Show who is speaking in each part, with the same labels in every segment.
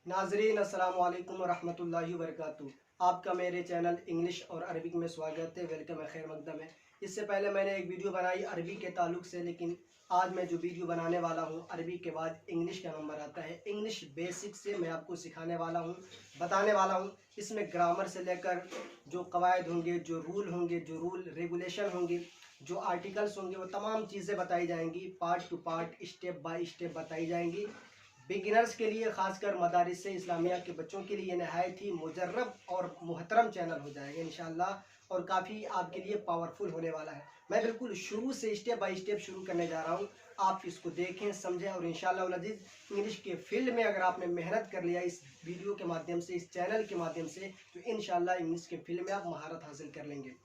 Speaker 1: नाजरीन अस्सलाम वालेकुम रहमतुल्लाहि व बरकातुहू। आपका मेरे चैनल इंग्लिश और अरबिक में स्वागत है। वेलकम है, खैर मकदम है। इससे पहले मैंने एक वीडियो बनाई अरबी के ताल्लुक से, लेकिन आज मैं जो वीडियो बनाने वाला हूँ अरबी के बाद इंग्लिश का नंबर आता है। इंग्लिश बेसिक से मैं आपको सिखाने वाला हूँ, बताने वाला हूँ। इसमें ग्रामर से लेकर जो कवायद होंगे, जो रूल रेगुलेशन होंगे, जो आर्टिकल्स होंगे, वो तमाम चीज़ें बताई जाएंगी। Part two part, step by step बताई जाएंगी। बिगिनर्स के लिए, खासकर मदारिस इस्लामिया के बच्चों के लिए नहायत ही मुजर्रब और मुहतरम चैनल हो जाएगा इंशाअल्लाह, और काफ़ी आपके लिए पावरफुल होने वाला है। मैं बिल्कुल शुरू से स्टेप बाय स्टेप शुरू करने जा रहा हूँ। आप इसको देखें, समझें, और इंशाअल्लाह उल अज़ीज़ इंग्लिश के फील्ड में अगर आपने मेहनत कर लिया इस वीडियो के माध्यम से, इस चैनल के माध्यम से, तो इंशाअल्लाह इंग्लिश के फील्ड में आप महारत हासिल कर लेंगे।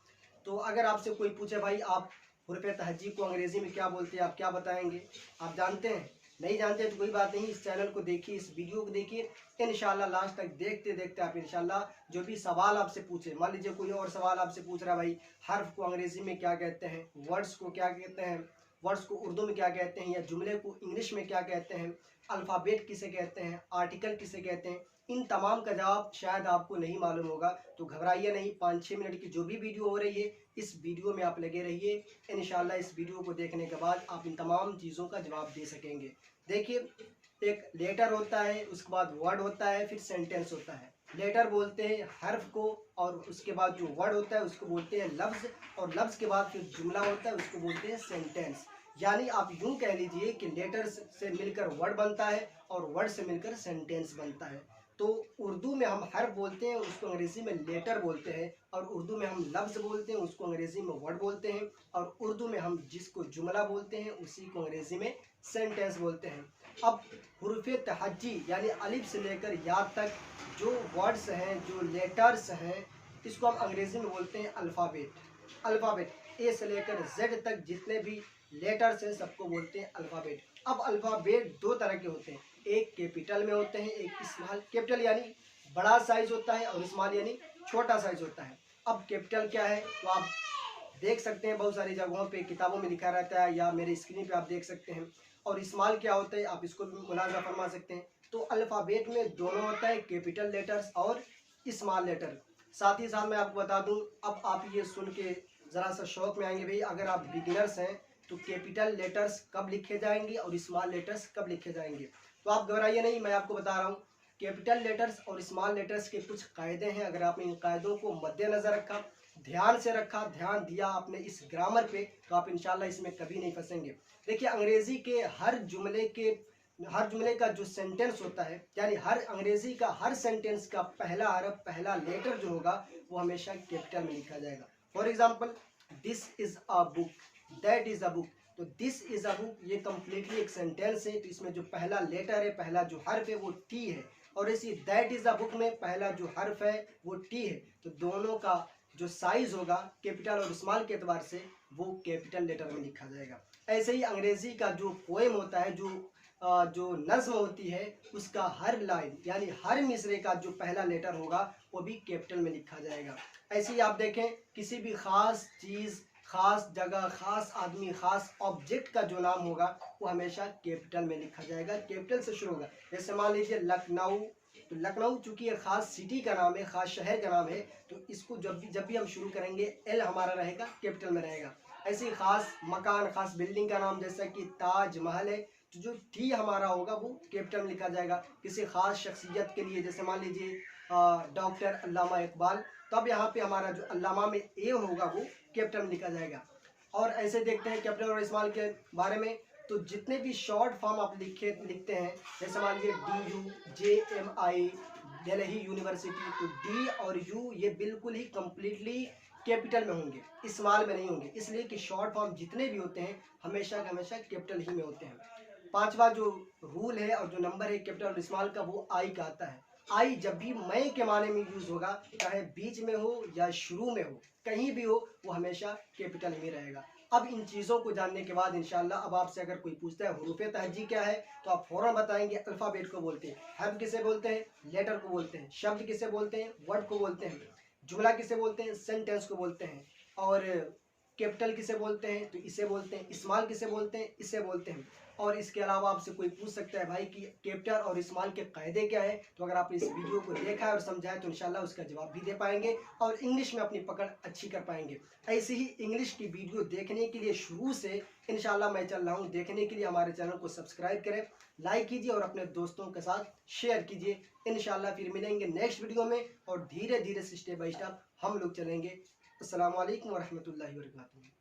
Speaker 1: तो अगर आपसे कोई पूछे भाई आप हुर्फ़ तहज्जी को अंग्रेज़ी में क्या बोलते हैं, आप क्या बताएंगे? आप जानते हैं? नहीं जानते तो कोई बात नहीं, इस चैनल को देखिए, इस वीडियो को देखिए। इंशाल्लाह लास्ट तक देखते देखते आप इंशाल्लाह जो भी सवाल आपसे पूछे, मान लीजिए कोई और सवाल आपसे पूछ रहा है, भाई हर्फ को अंग्रेज़ी में क्या कहते हैं, वर्ड्स को क्या कहते हैं, वर्ड्स को उर्दू में क्या कहते हैं, या जुमले को इंग्लिश में क्या कहते हैं, अल्फ़ाबेट किसे कहते हैं, आर्टिकल किसे कहते हैं, इन तमाम का जवाब शायद आपको नहीं मालूम होगा। तो घबराइए नहीं, 5-6 मिनट की जो भी वीडियो हो रही है, इस वीडियो में आप लगे रहिए। इंशाल्लाह इस वीडियो को देखने के बाद आप इन तमाम चीज़ों का जवाब दे सकेंगे। देखिए, एक लेटर होता है, उसके बाद वर्ड होता है, फिर सेंटेंस होता है। लेटर बोलते हैं हर्फ को, और उसके बाद जो वर्ड होता है उसको बोलते हैं लफ्ज़, और लफ्ज़ के बाद फिर जुमला होता है, उसको बोलते हैं सेंटेंस। यानी आप यूँ कह लीजिए कि लेटर से मिलकर वर्ड बनता है और वर्ड से मिलकर सेंटेंस बनता है। तो उर्दू में हम हर्फ बोलते हैं, उसको अंग्रेज़ी में लेटर बोलते हैं, और उर्दू में हम लफ्ज़ बोलते हैं, उसको अंग्रेज़ी में वर्ड बोलते हैं, और उर्दू में हम जिसको जुमला बोलते हैं उसी को अंग्रेज़ी में सेंटेंस बोलते हैं। अब हुरूफ़ तहज्जी यानी अलिफ से लेकर या तक जो वर्ड्स हैं, जो लेटर्स हैं, इसको हम अंग्रेज़ी में बोलते हैं अल्फ़ाबेट। अल्फ़ाबेट ए से लेकर जेड तक जितने भी लेटर्स हैं सबको बोलते हैं अल्फ़ाबेट। अब अल्फ़ाबेट दो तरह के होते हैं, एक कैपिटल में होते हैं, एक स्मॉल। कैपिटल यानी बड़ा साइज़ होता है, और स्मॉल यानी छोटा साइज़ होता है। अब कैपिटल क्या है तो आप देख सकते हैं, बहुत सारी जगहों पे किताबों में लिखा रहता है, या मेरे स्क्रीन पे आप देख सकते हैं। और स्मॉल क्या होता है आप इसको भी मुलाज़ा फरमा सकते हैं। तो अल्फ़ाबेट में दोनों होता है, कैपिटल लेटर्स और स्मॉल लेटर। साथ ही साथ मैं आपको बता दूं, अब आप ये सुन के ज़रा सा शौक में आएंगे, भाई अगर आप बिगिनर्स हैं तो कैपिटल लेटर्स कब लिखे जाएंगे और स्मॉल लेटर्स कब लिखे जाएंगे। तो आप घबराइए नहीं, मैं आपको बता रहा हूँ। कैपिटल लेटर्स और स्मॉल लेटर्स के कुछ कायदे हैं। अगर आपने इन कायदों को मद्देनज़र रखा, ध्यान से रखा, ध्यान दिया आपने इस ग्रामर पे, तो आप इंशाल्लाह इसमें कभी नहीं फंसेंगे। देखिए, अंग्रेज़ी के हर जुमले का जो सेंटेंस होता है, यानी हर अंग्रेज़ी का हर सेंटेंस का पहला हरफ, पहला लेटर जो होगा वो हमेशा कैपिटल में लिखा जाएगा। For example, this is a book, that is a book. तो दिस इज़ अ बुक ये कम्प्लीटली एक सेंटेंस है, तो इसमें जो पहला लेटर है, पहला जो हर्फ है वो टी है, और इसी दैट इज़ अ बुक में पहला जो हर्फ है वो टी है। तो दोनों का जो साइज़ होगा कैपिटल और स्मॉल के एतबार से वो कैपिटल लेटर में लिखा जाएगा। ऐसे ही अंग्रेज़ी का जो पोएम होता है, जो नज़्म होती है, उसका हर लाइन यानी हर मिसरे का जो पहला लेटर होगा वो भी कैपिटल में लिखा जाएगा। ऐसे ही आप देखें, किसी भी ख़ास चीज़, ख़ास जगह, ख़ास आदमी, ख़ास ऑब्जेक्ट का जो नाम होगा वो हमेशा कैपिटल में लिखा जाएगा, कैपिटल से शुरू होगा। जैसे मान लीजिए लखनऊ, तो लखनऊ चूँकि एक ख़ास सिटी का नाम है, ख़ास शहर का नाम है, तो इसको जब भी हम शुरू करेंगे एल हमारा रहेगा, कैपिटल में रहेगा। ऐसे ही ख़ास मकान, ख़ास बिल्डिंग का नाम जैसा कि ताज महल है, तो जो टी हमारा होगा वो कैपिटल में लिखा जाएगा। किसी ख़ास शख्सियत के लिए, जैसे मान लीजिए डॉक्टर अल्लामा इकबाल, तब यहाँ पे हमारा जो अल्लामा में ए होगा वो कैपिटल में लिखा जाएगा। और ऐसे देखते हैं कैपिटल और स्मॉल के बारे में, तो जितने भी शॉर्ट फॉर्म आप लिखते हैं, जैसे मान लीजिए DUJMI दिल्ली यूनिवर्सिटी, तो डी और यू ये बिल्कुल ही कम्प्लीटली कैपिटल में होंगे, स्मॉल में नहीं होंगे, इसलिए कि शॉर्ट फॉर्म जितने भी होते हैं हमेशा हमेशा कैपिटल ही में होते हैं। पांचवा जो रूल है और जो नंबर है कैपिटल और स्मॉल का, वो आई का आता है। आई जब भी मैं के माने में यूज होगा, चाहे बीच में हो या शुरू में हो, कहीं भी हो, वो हमेशा कैपिटल में रहेगा। अब इन चीज़ों को जानने के बाद इंशाल्लाह अब आपसे अगर कोई पूछता है हुरूफ़ तहज्जी क्या है, तो आप फ़ौरन बताएंगे अल्फ़ाबेट को बोलते हैं, हर्फ किसे बोलते हैं, लेटर को बोलते हैं, शब्द किसे बोलते हैं, वर्ड को बोलते हैं, जुमला किसे बोलते हैं, सेंटेंस को बोलते हैं, और कैपिटल किसे बोलते हैं, तो इसे बोलते हैं। स्मॉल किसे बोलते हैं, इसे बोलते हैं। और इसके अलावा आपसे कोई पूछ सकता है भाई कि कैपिटल और स्मॉल के कायदे क्या है, तो अगर आपने इस वीडियो को देखा है और समझा है तो इंशाल्लाह उसका जवाब भी दे पाएंगे और इंग्लिश में अपनी पकड़ अच्छी कर पाएंगे। ऐसे ही इंग्लिश की वीडियो देखने के लिए शुरू से इंशाल्लाह मैं चल रहा हूँ, देखने के लिए हमारे चैनल को सब्सक्राइब करें, लाइक कीजिए और अपने दोस्तों के साथ शेयर कीजिए। इंशाल्लाह फिर मिलेंगे नेक्स्ट वीडियो में और धीरे धीरे स्टेप बाय स्टेप हम लोग चलेंगे। अस्सलाम वालेकुम व रहमतुल्लाहि व बरकातुहू।